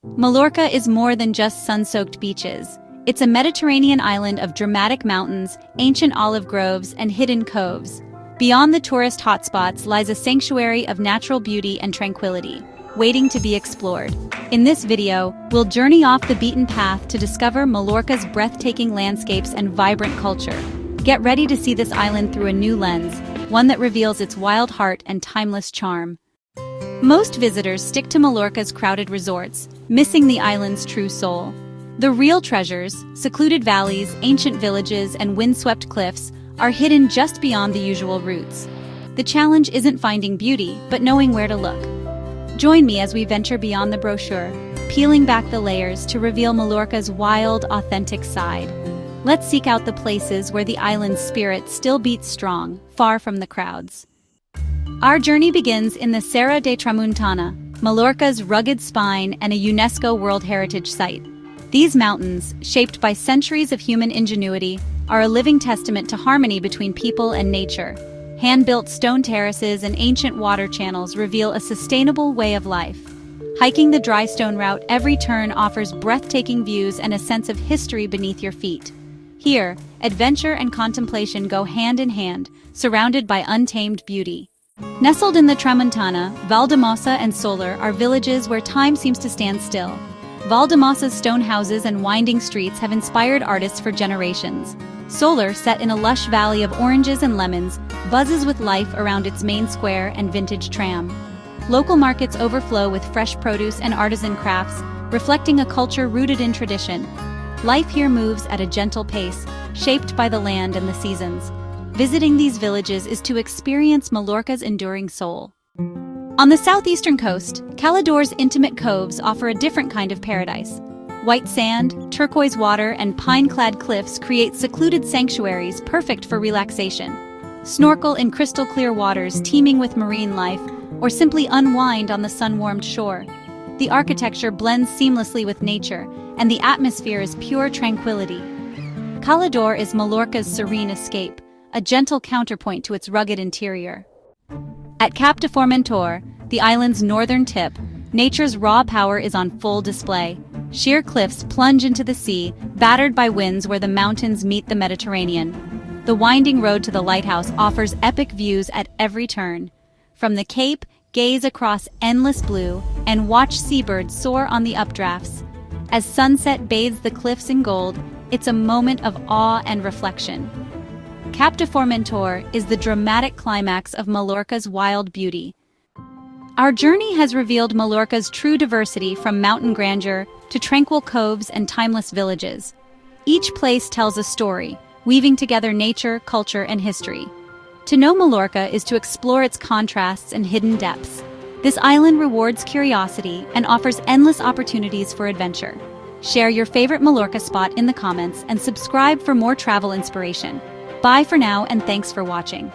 Mallorca is more than just sun-soaked beaches. It's a Mediterranean island of dramatic mountains, ancient olive groves, and hidden coves. Beyond the tourist hotspots lies a sanctuary of natural beauty and tranquility, waiting to be explored. In this video, we'll journey off the beaten path to discover Mallorca's breathtaking landscapes and vibrant culture. Get ready to see this island through a new lens, one that reveals its wild heart and timeless charm. Most visitors stick to Mallorca's crowded resorts, missing the island's true soul. The real treasures, secluded valleys, ancient villages, and windswept cliffs, are hidden just beyond the usual routes. The challenge isn't finding beauty, but knowing where to look. Join me as we venture beyond the brochure, peeling back the layers to reveal Mallorca's wild, authentic side. Let's seek out the places where the island's spirit still beats strong, far from the crowds. Our journey begins in the Serra de Tramuntana, Mallorca's rugged spine and a UNESCO World Heritage Site. These mountains, shaped by centuries of human ingenuity, are a living testament to harmony between people and nature. Hand-built stone terraces and ancient water channels reveal a sustainable way of life. Hiking the dry stone route every turn offers breathtaking views and a sense of history beneath your feet. Here, adventure and contemplation go hand in hand, surrounded by untamed beauty. Nestled in the Tramuntana, Valldemossa and Soler are villages where time seems to stand still. Valldemossa's stone houses and winding streets have inspired artists for generations. Soler, set in a lush valley of oranges and lemons, buzzes with life around its main square and vintage tram. Local markets overflow with fresh produce and artisan crafts, reflecting a culture rooted in tradition. Life here moves at a gentle pace, shaped by the land and the seasons. Visiting these villages is to experience Mallorca's enduring soul. On the southeastern coast, Calodor's intimate coves offer a different kind of paradise. White sand, turquoise water, and pine-clad cliffs create secluded sanctuaries perfect for relaxation. Snorkel in crystal-clear waters teeming with marine life, or simply unwind on the sun-warmed shore. The architecture blends seamlessly with nature, and the atmosphere is pure tranquility. Calodor is Mallorca's serene escape, a gentle counterpoint to its rugged interior. At Cap de Formentor, the island's northern tip, nature's raw power is on full display. Sheer cliffs plunge into the sea, battered by winds where the mountains meet the Mediterranean. The winding road to the lighthouse offers epic views at every turn. From the Cape, gaze across endless blue and watch seabirds soar on the updrafts. As sunset bathes the cliffs in gold, it's a moment of awe and reflection. Cap de Formentor is the dramatic climax of Mallorca's wild beauty. Our journey has revealed Mallorca's true diversity, from mountain grandeur to tranquil coves and timeless villages. Each place tells a story, weaving together nature, culture, and history. To know Mallorca is to explore its contrasts and hidden depths. This island rewards curiosity and offers endless opportunities for adventure. Share your favorite Mallorca spot in the comments and subscribe for more travel inspiration. Bye for now, and thanks for watching.